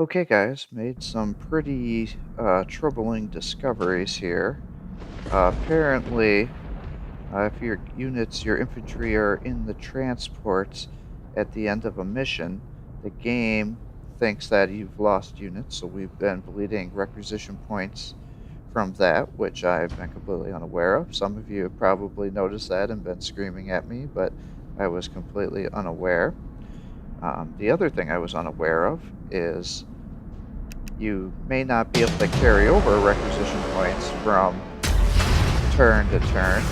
Okay, guys, made some pretty troubling discoveries here. Apparently, if your units, your infantry are in the transports at the end of a mission, the game thinks that you've lost units, so we've been bleeding requisition points from that, which I've been completely unaware of. Some of you have probably noticed that and been screaming at me, but I was completely unaware. The other thing I was unaware of is you may not be able to carry over requisition points from turn to turn,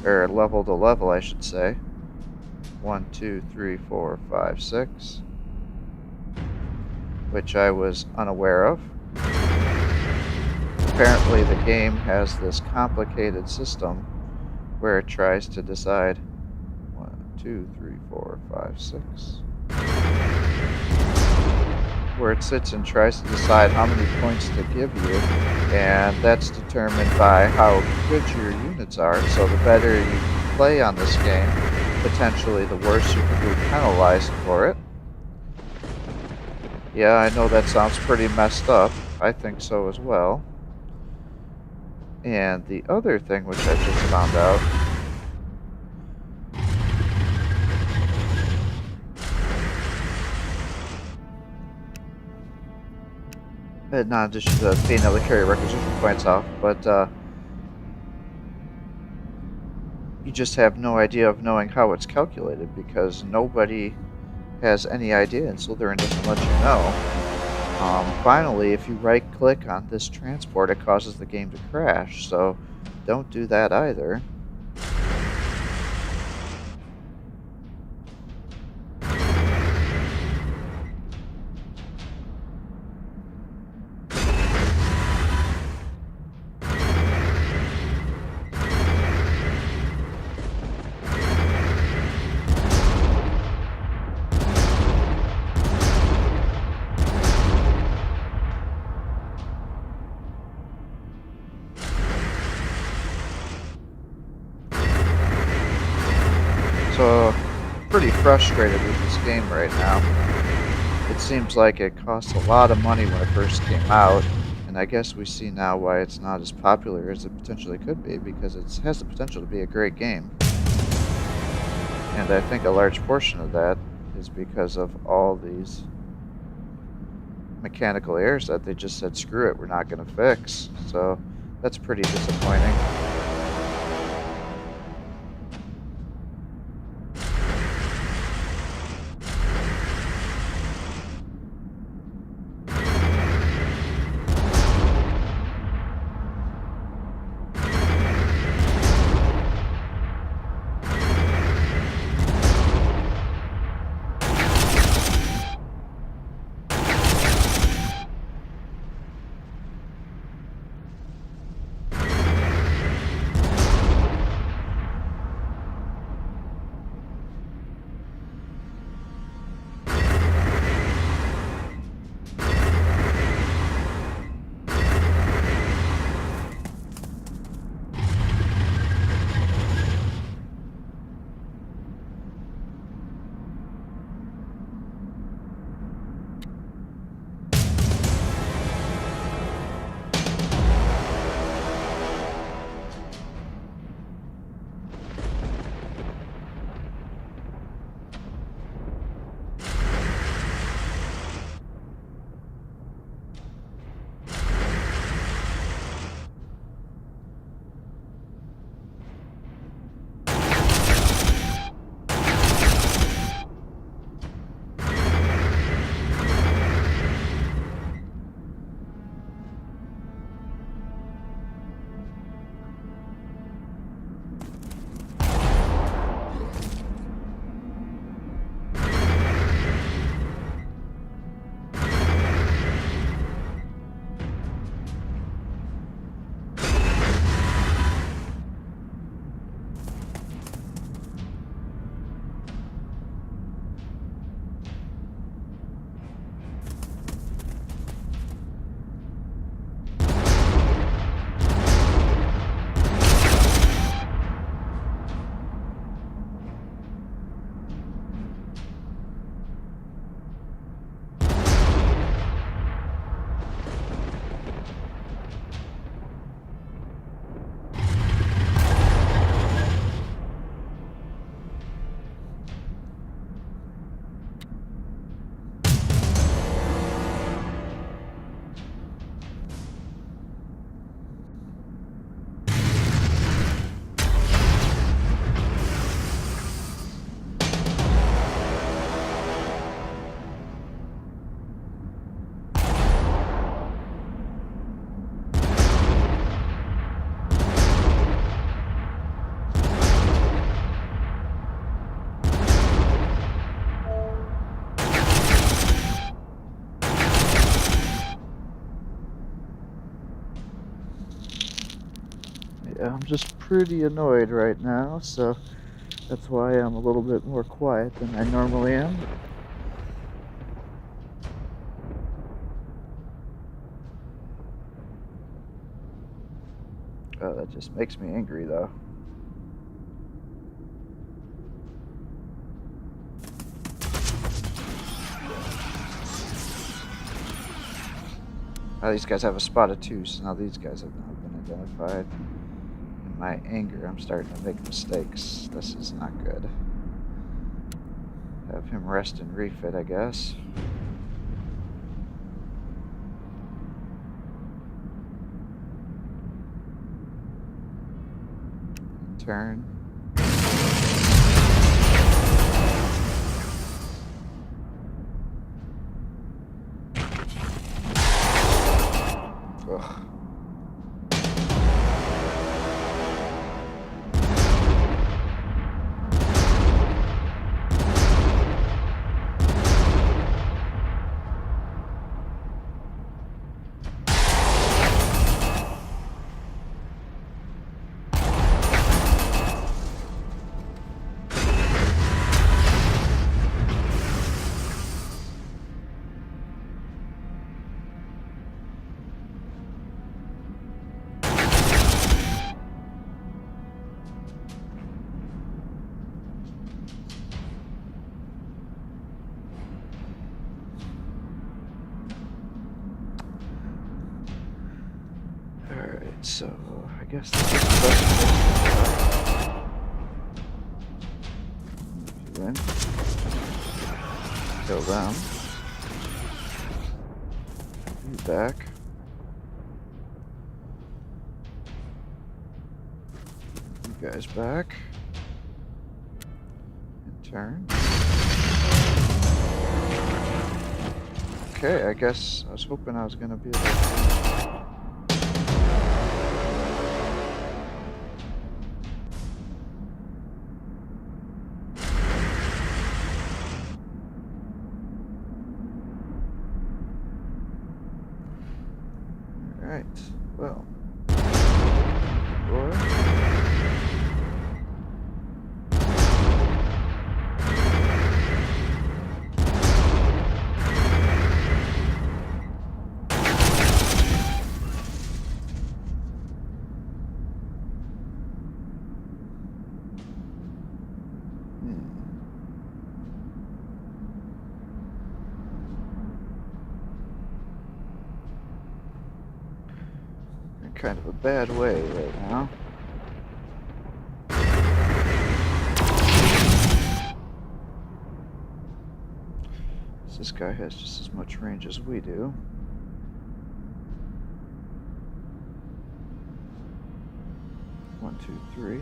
or level to level, I should say. 1, 2, 3, 4, 5, 6, which I was unaware of. Apparently, the game has this complicated system where it tries to decide 1, 2, 3, 4, 5, 6. Where it sits and tries to decide how many points to give you, and that's determined by how good your units are. So the better you play on this game, potentially the worse you can be penalized for it. Yeah, I know that sounds pretty messed up. I think so as well. And the other thing which I just found out, in addition to being able to carry requisition points off, but you just have no idea of knowing how it's calculated because nobody has any idea, and Slytherin doesn't let you know. Finally, if you right-click on this transport, it causes the game to crash, so don't do that either. So, pretty frustrated with this game right now. It seems like it cost a lot of money when it first came out, and I guess we see now why it's not as popular as it potentially could be, because it has the potential to be a great game. And I think a large portion of that is because of all these mechanical errors that they just said, screw it, we're not going to fix. So that's pretty disappointing. Yeah, I'm just pretty annoyed right now, so that's why I'm a little bit more quiet than I normally am. Oh, that just makes me angry, though. Now these guys have a spot of 2, so now these guys have now been identified. In my anger, I'm starting to make mistakes. This is not good. Have him rest and refit, I guess. Turn. Ugh. Alright, so I guess this is the best place to win. Kill them. You back. You guys back. And turn. Okay, I guess I was hoping I was gonna be able to. Alright, well. Boy. Kind of a bad way right now. This guy has just as much range as we do. One, two, three.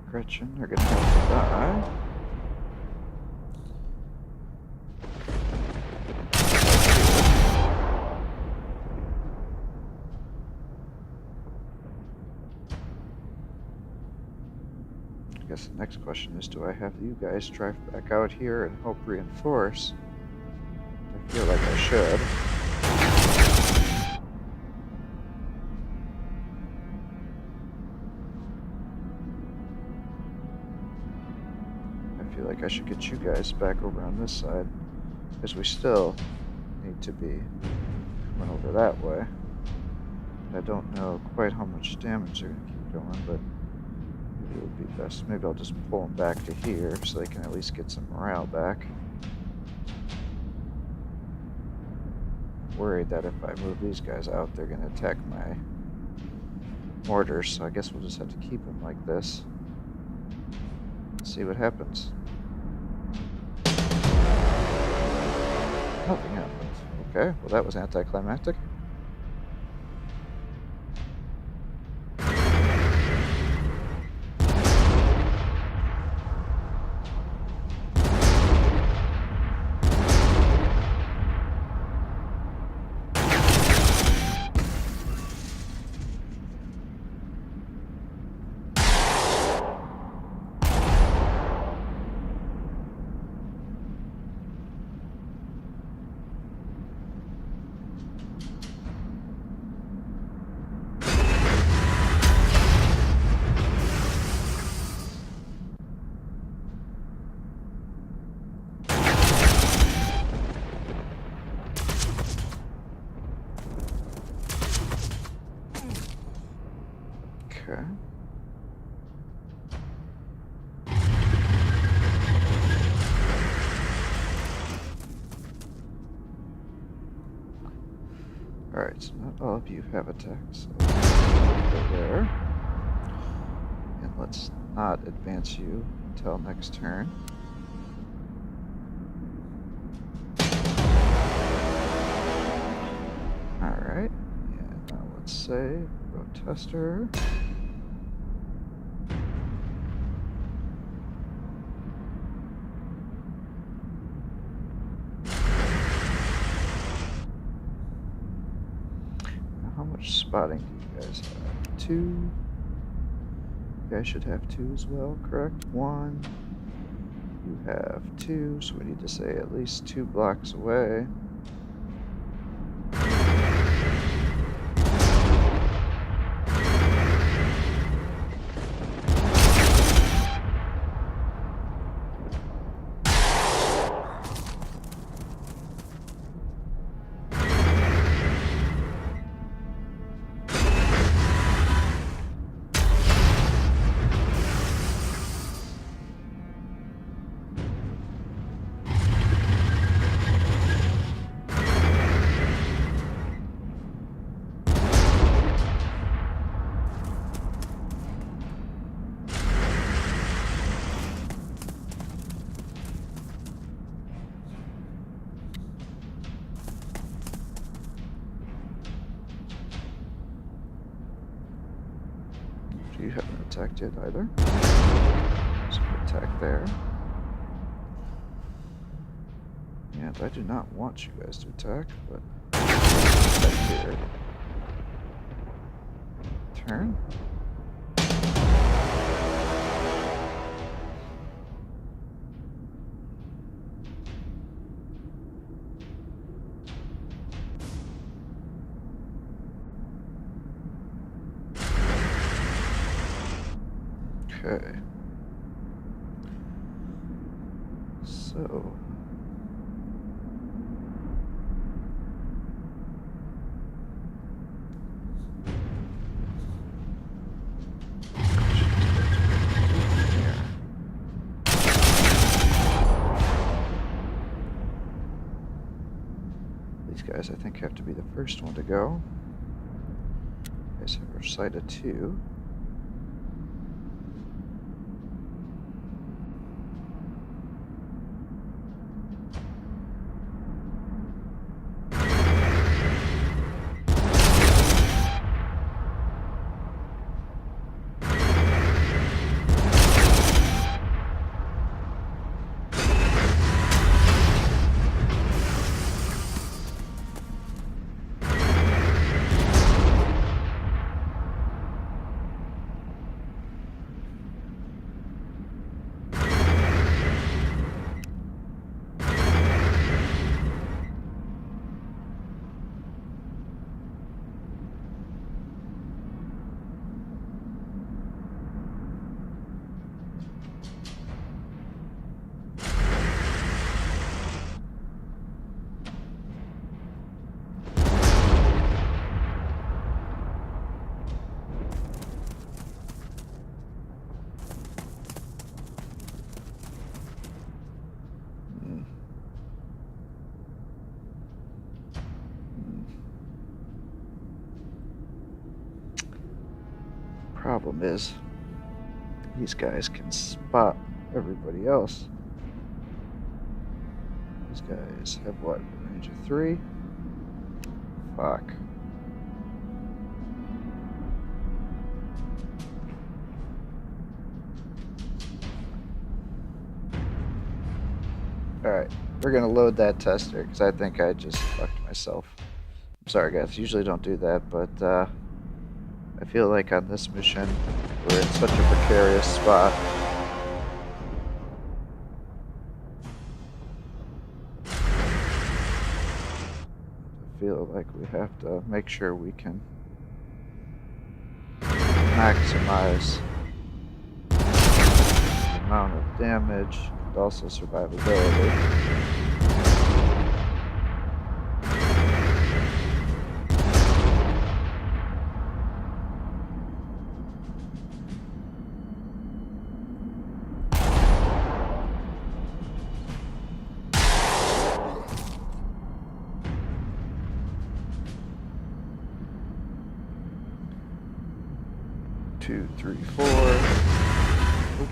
Gretchen are gonna have to die. I guess the next question is, do I have you guys drive back out here and help reinforce? I feel like I should. I should get you guys back over on this side, because we still need to be coming over that way. I don't know quite how much damage they're going to keep going, but maybe it would be best. Maybe I'll just pull them back to here so they can at least get some morale back. Worried that if I move these guys out, they're going to attack my mortars, so I guess we'll just have to keep them like this. See what happens. Nothing happened. Okay, well that was anticlimactic. Okay. Alright, so not all of you have attacks. So let's go there. And let's not advance you until next turn. Alright, and now let's save, go tester. How much spotting do you guys have? 2. You guys should have 2 as well, correct? 1. You have 2, so we need to say at least 2 blocks away. You haven't attacked yet either. So attack there. And I do not want you guys to attack, but attack here. Turn. Okay. So. These guys, I think, have to be the first one to go. You guys have our sight of 2. Problem is, these guys can spot everybody else. These guys have what? Range of 3? Fuck. Alright, we're gonna load that tester because I think I just fucked myself. I'm sorry guys, usually don't do that, but I feel like on this mission, we're in such a precarious spot. I feel like we have to make sure we can maximize the amount of damage and also survivability. 2, 3, 4. Oop.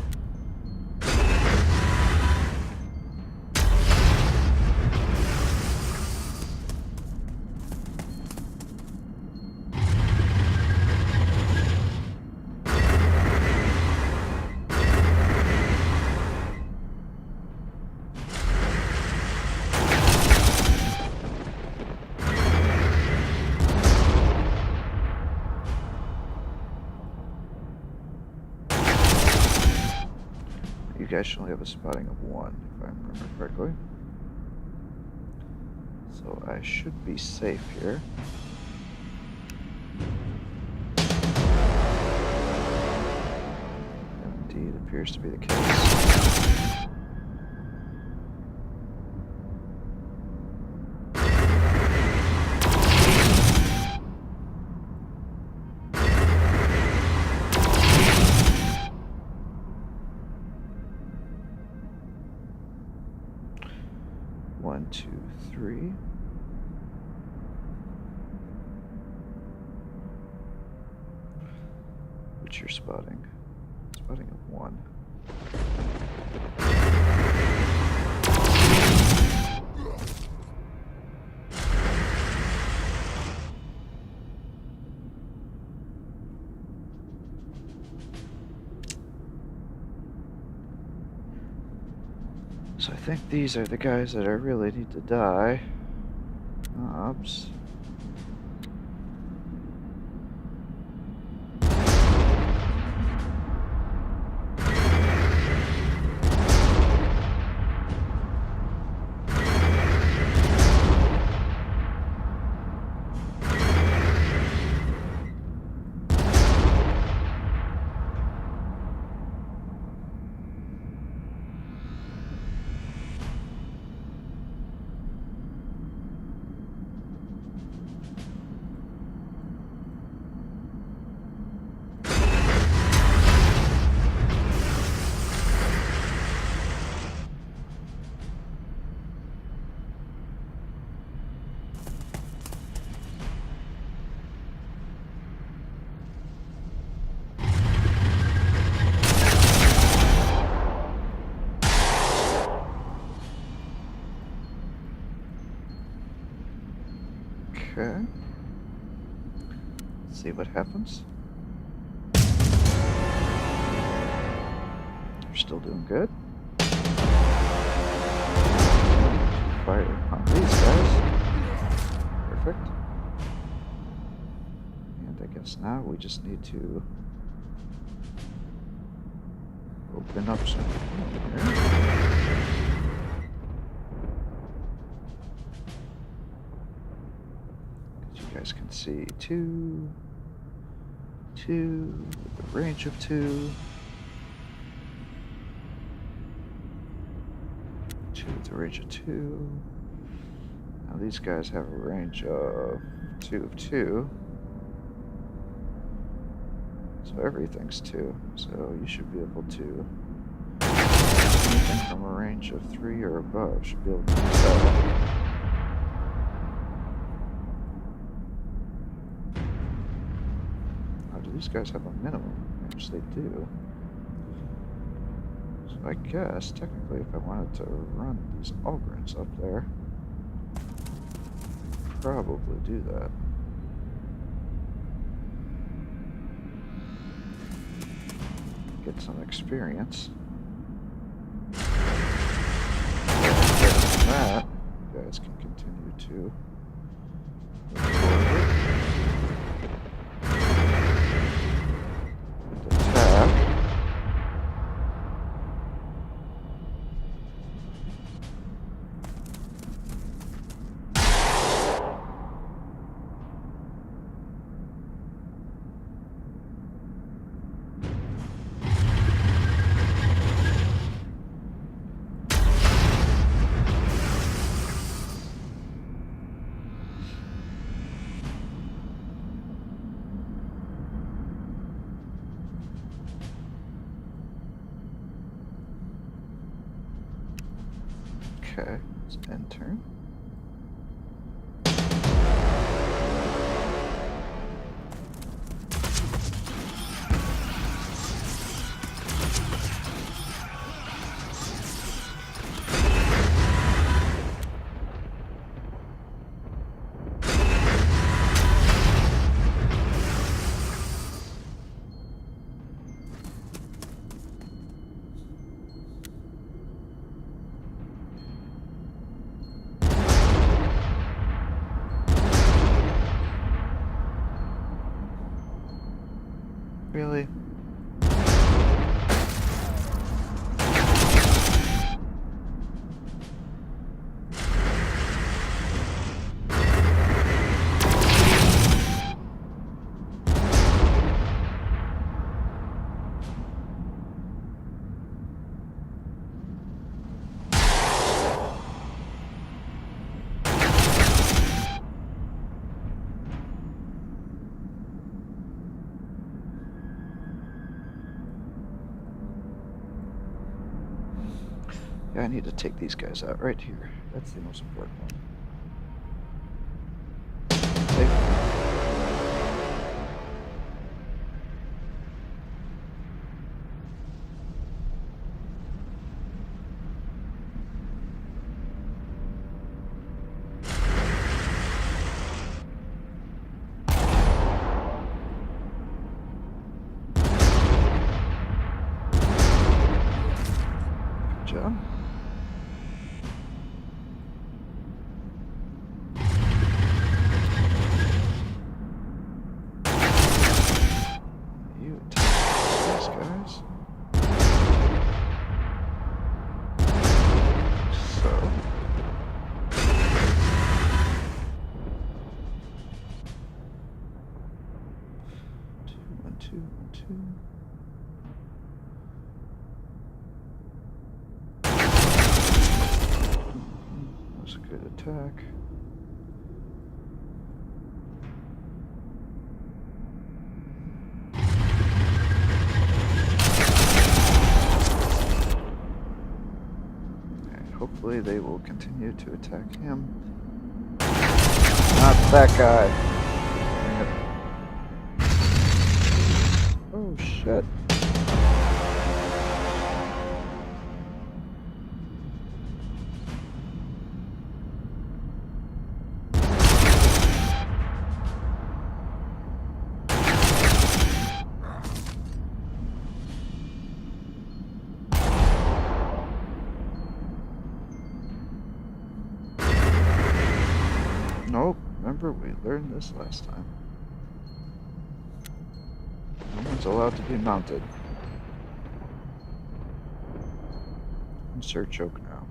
You guys should only have a spotting of 1, if I remember correctly. So I should be safe here. Indeed, appears to be the case. One, two, three. What's your spotting? Spotting of 1. So I think these are the guys that I really need to die. Oops. Okay. Let's see what happens. You're still doing good. Fire upon these guys. Perfect. And I guess now we just need to open up some room here. You guys can see 2, 2, with a range of 2, 2 with a range of 2. Now these guys have a range of 2 of 2. So everything's 2. So you should be able to, anything from a range of 3 or above should be able to do that. These guys have a minimum range, they do. So I guess, technically, if I wanted to run these Algrins up there, I'd probably do that. Get some experience. Other than that, you guys can continue to move forward. Okay, let's end turn. Really? Yeah, I need to take these guys out right here. That's the most important one. Good job. You attack these guys. So. 2, 1, 2, 1, 2. That's a good attack. Hopefully they will continue to attack him. Not that guy. Oh shit. Nope, remember we learned this last time. No one's allowed to be mounted. Insert joke now.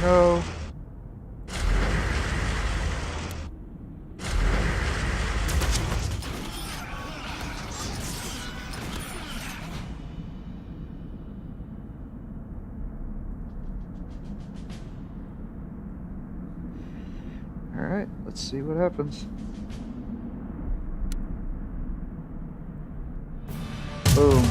No. Alright, let's see what happens. Boom.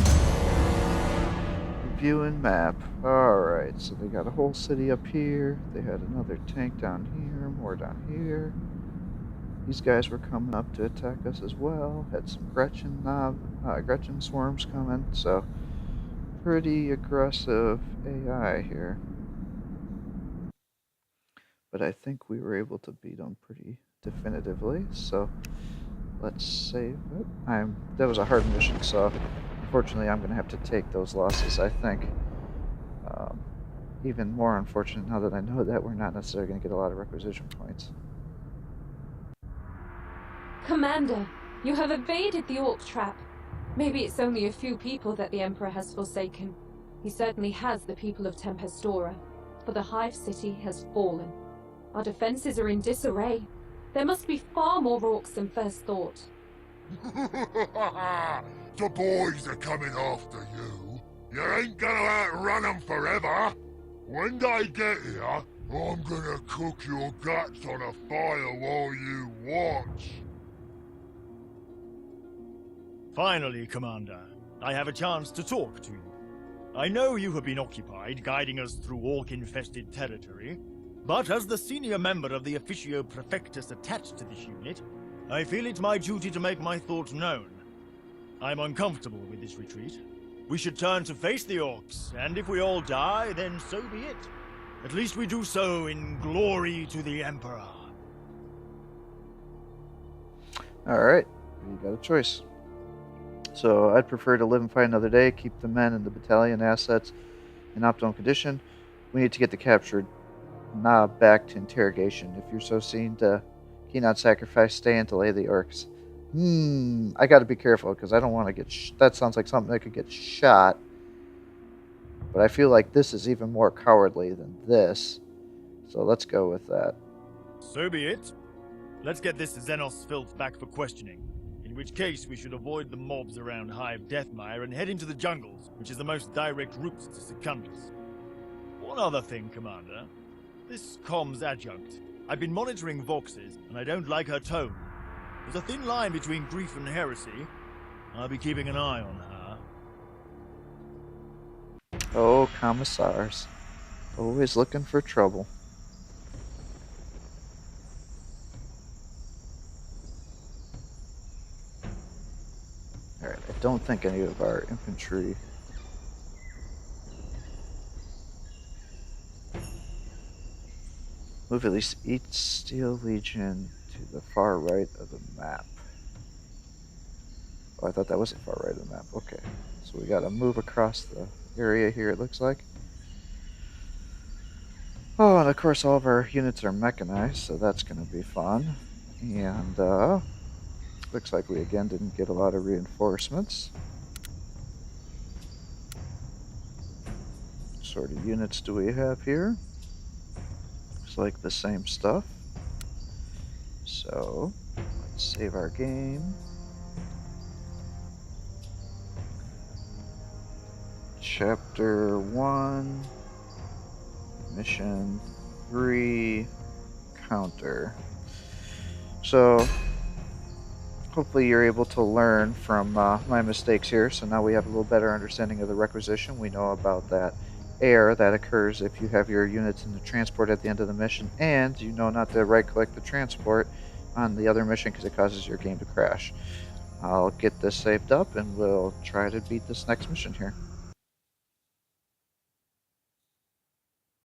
Viewing map. Alright, so they got a whole city up here. They had another tank down here, more down here. These guys were coming up to attack us as well. Had some Gretchen swarms coming, so pretty aggressive AI here. But I think we were able to beat them pretty definitively, so let's save it. That was a hard mission, so unfortunately I'm going to have to take those losses, I think. Even more unfortunate now that I know that we're not necessarily going to get a lot of requisition points. Commander, you have evaded the orc trap. Maybe it's only a few people that the Emperor has forsaken. He certainly has the people of Tempestora, for the Hive City has fallen. Our defenses are in disarray. There must be far more orcs than first thought. The boys are coming after you. You ain't gonna outrun them forever. When they get here, I'm gonna cook your guts on a fire while you watch. Finally, Commander, I have a chance to talk to you. I know you have been occupied guiding us through orc-infested territory, but as the senior member of the Officio Prefectus attached to this unit, I feel it my duty to make my thoughts known. I'm uncomfortable with this retreat. We should turn to face the orcs, and if we all die, then so be it. At least we do so in glory to the Emperor. Alright, you got a choice. So I'd prefer to live and fight another day, keep the men and the battalion assets in optimum condition. We need to get the captured Knob back to interrogation. If you're so keen on sacrifice, stay and delay the orcs. I gotta be careful because I don't want to get that sounds like something that could get shot. But I feel like this is even more cowardly than this. So let's go with that. So be it. Let's get this Xenos filth back for questioning. In which case, we should avoid the mobs around Hive Deathmire and head into the jungles, which is the most direct route to Secundus. One other thing, Commander. This comms adjunct. I've been monitoring Vox's, and I don't like her tone. There's a thin line between grief and heresy. I'll be keeping an eye on her. Oh, commissars. Always looking for trouble. Alright, I don't think any of our infantry... Move at least each Steel Legion to the far right of the map. Oh, I thought that was the far right of the map. Okay. So we gotta move across the area here, it looks like. Oh, and of course all of our units are mechanized, so that's gonna be fun. And, looks like we again didn't get a lot of reinforcements. What sort of units do we have here? Looks like the same stuff. So, let's save our game. Chapter 1, Mission 3, Counter. So, hopefully you're able to learn from my mistakes here. So now we have a little better understanding of the requisition. We know about that error that occurs if you have your units in the transport at the end of the mission, and you know not to right-click the transport on the other mission because it causes your game to crash. I'll get this saved up and we'll try to beat this next mission here.